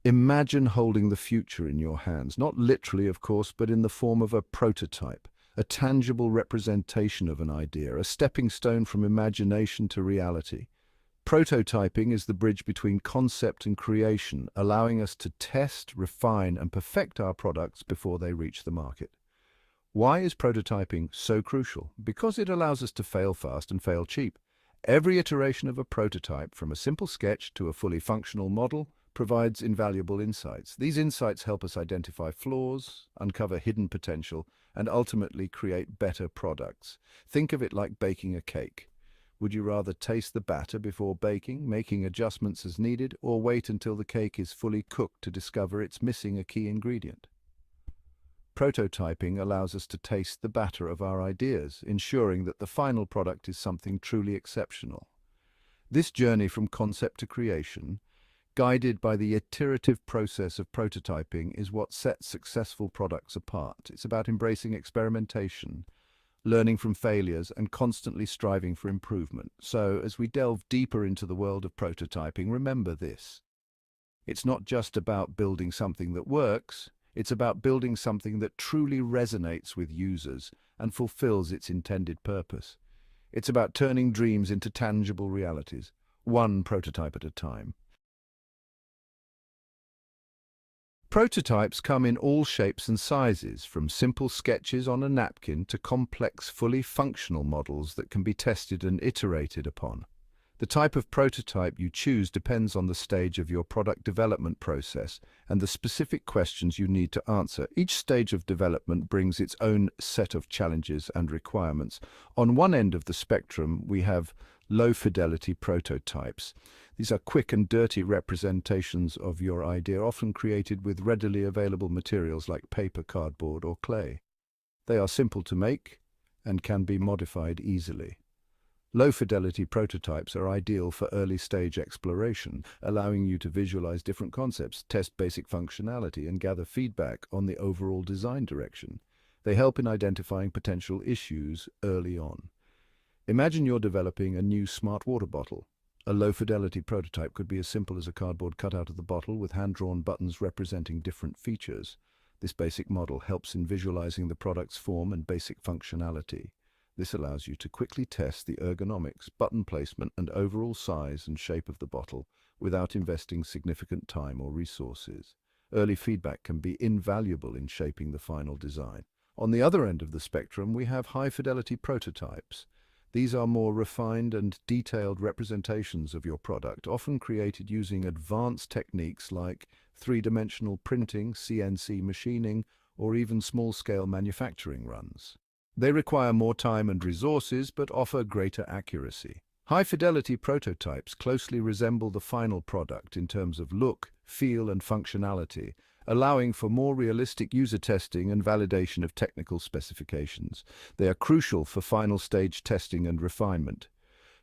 Imagine holding the future in your hands, not literally, of course, but in the form of a prototype, a tangible representation of an idea, a stepping stone from imagination to reality. Prototyping is the bridge between concept and creation, allowing us to test, refine, and perfect our products before they reach the market. Why is prototyping so crucial? Because it allows us to fail fast and fail cheap. Every iteration of a prototype, from a simple sketch to a fully functional model, provides invaluable insights. These insights help us identify flaws, uncover hidden potential, and ultimately create better products. Think of it like baking a cake. Would you rather taste the batter before baking, making adjustments as needed, or wait until the cake is fully cooked to discover it's missing a key ingredient? Prototyping allows us to taste the batter of our ideas, ensuring that the final product is something truly exceptional. This journey from concept to creation, guided by the iterative process of prototyping, is what sets successful products apart. It's about embracing experimentation, learning from failures, and constantly striving for improvement. So, as we delve deeper into the world of prototyping, remember this. It's not just about building something that works, it's about building something that truly resonates with users and fulfills its intended purpose. It's about turning dreams into tangible realities, one prototype at a time. Prototypes come in all shapes and sizes, from simple sketches on a napkin to complex, fully functional models that can be tested and iterated upon. The type of prototype you choose depends on the stage of your product development process and the specific questions you need to answer. Each stage of development brings its own set of challenges and requirements. On one end of the spectrum, we have low-fidelity prototypes. These are quick and dirty representations of your idea, often created with readily available materials like paper, cardboard, or clay. They are simple to make and can be modified easily. Low-fidelity prototypes are ideal for early-stage exploration, allowing you to visualize different concepts, test basic functionality, and gather feedback on the overall design direction. They help in identifying potential issues early on. Imagine you're developing a new smart water bottle. A low-fidelity prototype could be as simple as a cardboard cutout of the bottle with hand-drawn buttons representing different features. This basic model helps in visualizing the product's form and basic functionality. This allows you to quickly test the ergonomics, button placement, and overall size and shape of the bottle without investing significant time or resources. Early feedback can be invaluable in shaping the final design. On the other end of the spectrum, we have high-fidelity prototypes. These are more refined and detailed representations of your product, often created using advanced techniques like three-dimensional printing, CNC machining, or even small-scale manufacturing runs. They require more time and resources, but offer greater accuracy. High-fidelity prototypes closely resemble the final product in terms of look, feel, and functionality, allowing for more realistic user testing and validation of technical specifications. They are crucial for final-stage testing and refinement.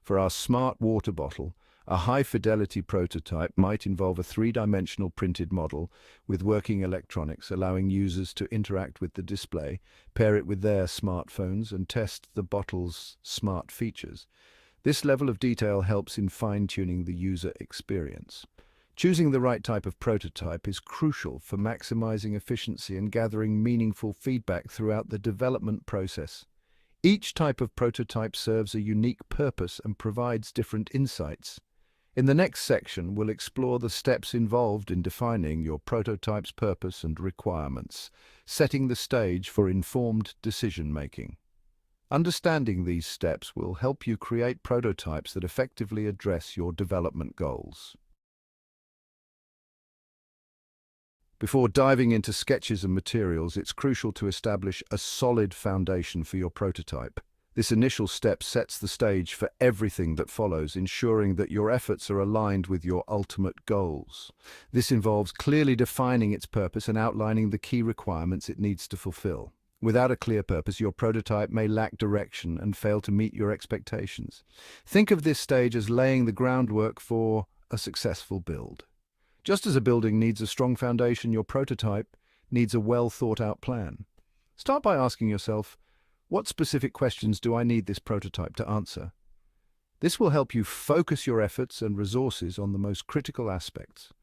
For our smart water bottle, a high-fidelity prototype might involve a three-dimensional printed model with working electronics, allowing users to interact with the display, pair it with their smartphones, and test the bottle's smart features. This level of detail helps in fine-tuning the user experience. Choosing the right type of prototype is crucial for maximizing efficiency and gathering meaningful feedback throughout the development process. Each type of prototype serves a unique purpose and provides different insights. In the next section, we'll explore the steps involved in defining your prototype's purpose and requirements, setting the stage for informed decision-making. Understanding these steps will help you create prototypes that effectively address your development goals. Before diving into sketches and materials, it's crucial to establish a solid foundation for your prototype. This initial step sets the stage for everything that follows, ensuring that your efforts are aligned with your ultimate goals. This involves clearly defining its purpose and outlining the key requirements it needs to fulfill. Without a clear purpose, your prototype may lack direction and fail to meet your expectations. Think of this stage as laying the groundwork for a successful build. Just as a building needs a strong foundation, your prototype needs a well-thought-out plan. Start by asking yourself, what specific questions do I need this prototype to answer? This will help you focus your efforts and resources on the most critical aspects.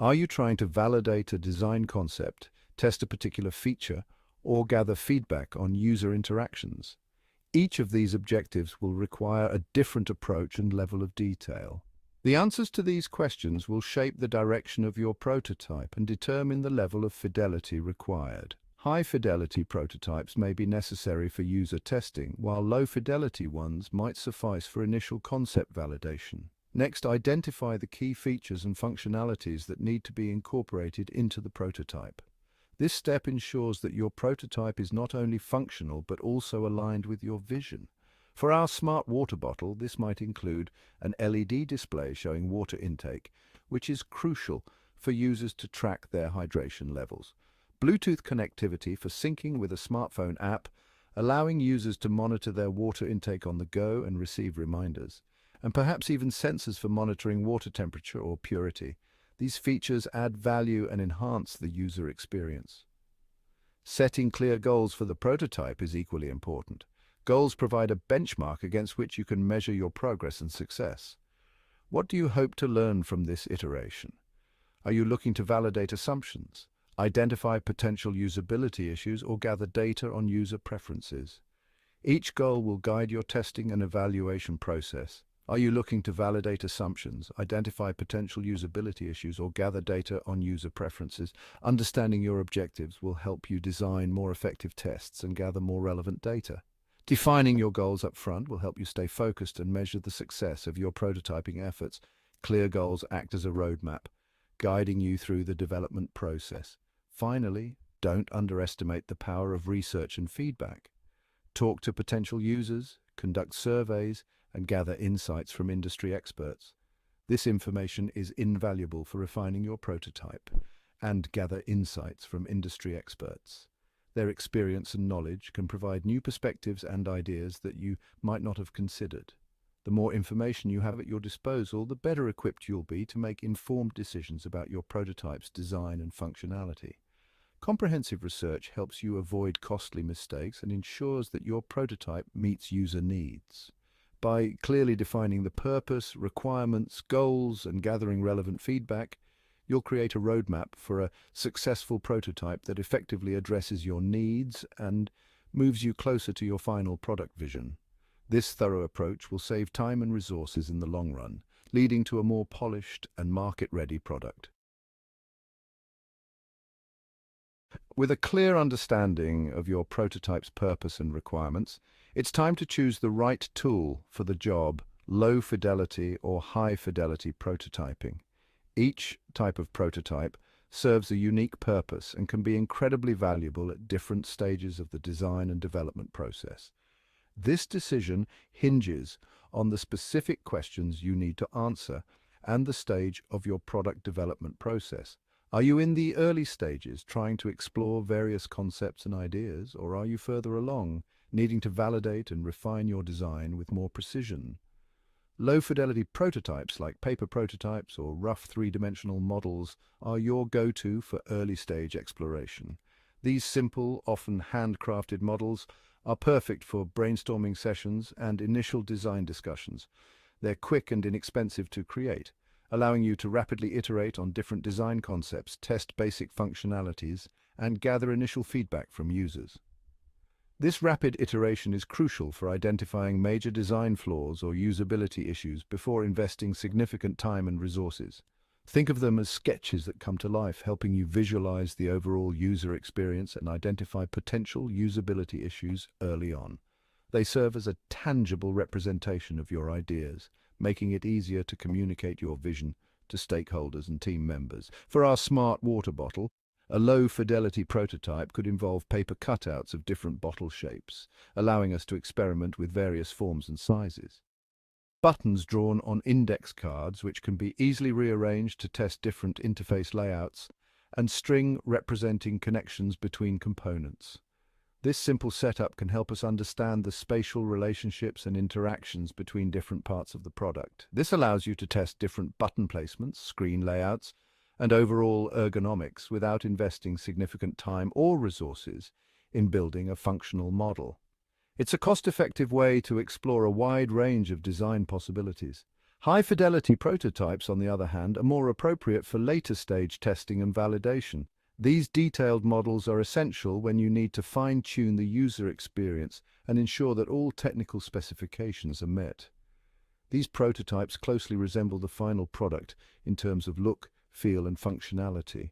Are you trying to validate a design concept, test a particular feature, or gather feedback on user interactions? Each of these objectives will require a different approach and level of detail. The answers to these questions will shape the direction of your prototype and determine the level of fidelity required. High-fidelity prototypes may be necessary for user testing, while low-fidelity ones might suffice for initial concept validation. Next, identify the key features and functionalities that need to be incorporated into the prototype. This step ensures that your prototype is not only functional but also aligned with your vision. For our smart water bottle, this might include an LED display showing water intake, which is crucial for users to track their hydration levels. Bluetooth connectivity for syncing with a smartphone app, allowing users to monitor their water intake on the go and receive reminders, and perhaps even sensors for monitoring water temperature or purity. These features add value and enhance the user experience. Setting clear goals for the prototype is equally important. Goals provide a benchmark against which you can measure your progress and success. What do you hope to learn from this iteration? Are you looking to validate assumptions, identify potential usability issues, or gather data on user preferences? Each goal will guide your testing and evaluation process. Are you looking to validate assumptions, identify potential usability issues, or gather data on user preferences? Understanding your objectives will help you design more effective tests and gather more relevant data. Defining your goals up front will help you stay focused and measure the success of your prototyping efforts. Clear goals act as a roadmap, guiding you through the development process. Finally, don't underestimate the power of research and feedback. Talk to potential users, conduct surveys, and gather insights from industry experts. This information is invaluable for refining your prototype. And gather insights from industry experts. Their experience and knowledge can provide new perspectives and ideas that you might not have considered. The more information you have at your disposal, the better equipped you'll be to make informed decisions about your prototype's design and functionality. Comprehensive research helps you avoid costly mistakes and ensures that your prototype meets user needs. By clearly defining the purpose, requirements, goals, and gathering relevant feedback, you'll create a roadmap for a successful prototype that effectively addresses your needs and moves you closer to your final product vision. This thorough approach will save time and resources in the long run, leading to a more polished and market-ready product. With a clear understanding of your prototype's purpose and requirements, it's time to choose the right tool for the job: low-fidelity or high-fidelity prototyping. Each type of prototype serves a unique purpose and can be incredibly valuable at different stages of the design and development process. This decision hinges on the specific questions you need to answer and the stage of your product development process. Are you in the early stages, trying to explore various concepts and ideas, or are you further along, needing to validate and refine your design with more precision? Low-fidelity prototypes like paper prototypes or rough three-dimensional models are your go-to for early-stage exploration. These simple, often handcrafted models are perfect for brainstorming sessions and initial design discussions. They're quick and inexpensive to create, allowing you to rapidly iterate on different design concepts, test basic functionalities, and gather initial feedback from users. This rapid iteration is crucial for identifying major design flaws or usability issues before investing significant time and resources. Think of them as sketches that come to life, helping you visualize the overall user experience and identify potential usability issues early on. They serve as a tangible representation of your ideas, making it easier to communicate your vision to stakeholders and team members. For our smart water bottle, a low-fidelity prototype could involve paper cutouts of different bottle shapes, allowing us to experiment with various forms and sizes. Buttons drawn on index cards, which can be easily rearranged to test different interface layouts, and string representing connections between components. This simple setup can help us understand the spatial relationships and interactions between different parts of the product. This allows you to test different button placements, screen layouts, and overall ergonomics without investing significant time or resources in building a functional model. It's a cost-effective way to explore a wide range of design possibilities. High-fidelity prototypes, on the other hand, are more appropriate for later-stage testing and validation. These detailed models are essential when you need to fine-tune the user experience and ensure that all technical specifications are met. These prototypes closely resemble the final product in terms of look, feel, and functionality.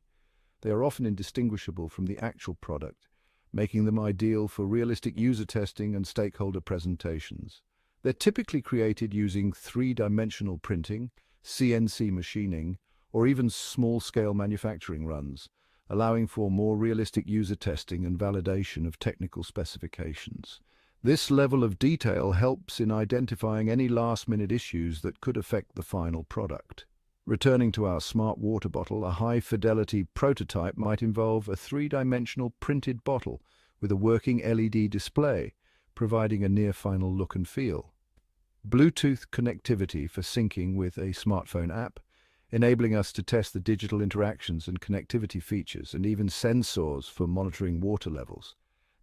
They are often indistinguishable from the actual product, making them ideal for realistic user testing and stakeholder presentations. They're typically created using three-dimensional printing, CNC machining, or even small-scale manufacturing runs, allowing for more realistic user testing and validation of technical specifications. This level of detail helps in identifying any last-minute issues that could affect the final product. Returning to our smart water bottle, a high-fidelity prototype might involve a three-dimensional printed bottle with a working LED display, providing a near-final look and feel. Bluetooth connectivity for syncing with a smartphone app, enabling us to test the digital interactions and connectivity features, and even sensors for monitoring water levels.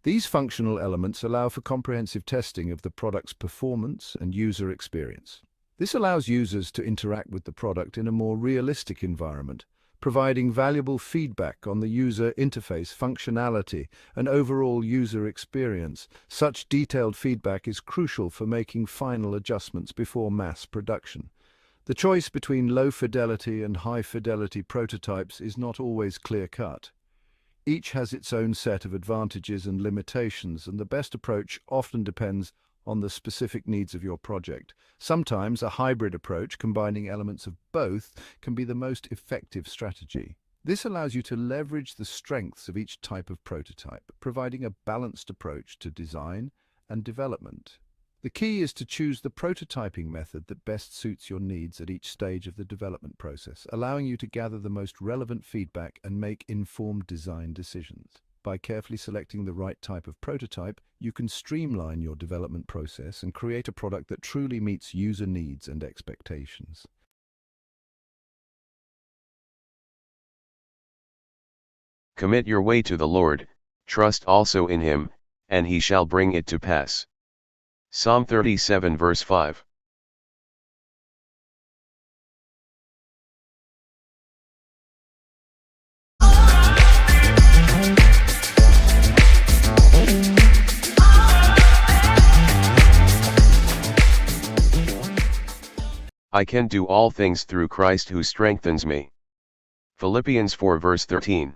These functional elements allow for comprehensive testing of the product's performance and user experience. This allows users to interact with the product in a more realistic environment, providing valuable feedback on the user interface, functionality, and overall user experience. Such detailed feedback is crucial for making final adjustments before mass production. The choice between low-fidelity and high-fidelity prototypes is not always clear-cut. Each has its own set of advantages and limitations, and the best approach often depends on the specific needs of your project. Sometimes a hybrid approach combining elements of both can be the most effective strategy. This allows you to leverage the strengths of each type of prototype, providing a balanced approach to design and development. The key is to choose the prototyping method that best suits your needs at each stage of the development process, allowing you to gather the most relevant feedback and make informed design decisions. By carefully selecting the right type of prototype, you can streamline your development process and create a product that truly meets user needs and expectations. Commit your way to the Lord, trust also in him, and he shall bring it to pass. Psalm 37 verse 5. I can do all things through Christ who strengthens me. Philippians 4 verse 13.